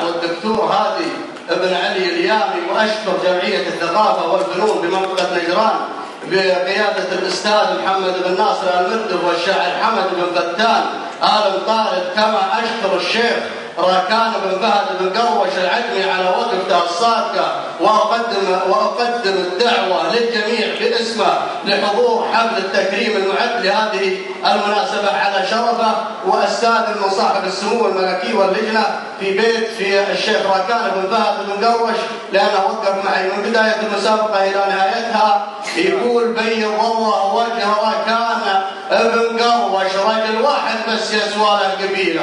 والدكتور هادي ابن علي اليامي، واشكر جمعيه الثقافه والفنون بمنطقه نجران بقياده الاستاذ محمد بن ناصر المردف والشاعر حمد بن فتان آل طارد، كما اشكر الشيخ راكان بن فهد بن قروش العدمي على وقفته الصادقه، واقدم الدعوه للجميع باسمه لحضور حفل التكريم المعد لهذه المناسبه على شرفه، واستاذن من صاحب السمو الملكي واللجنه في الشيخ راكان بن فهد بن قروش، لانه وقف معي من بدايه المسابقه الى نهايتها، يقول بيض الله وجه راكان بن قروش، رجل واحد بس يسوى له قبيله.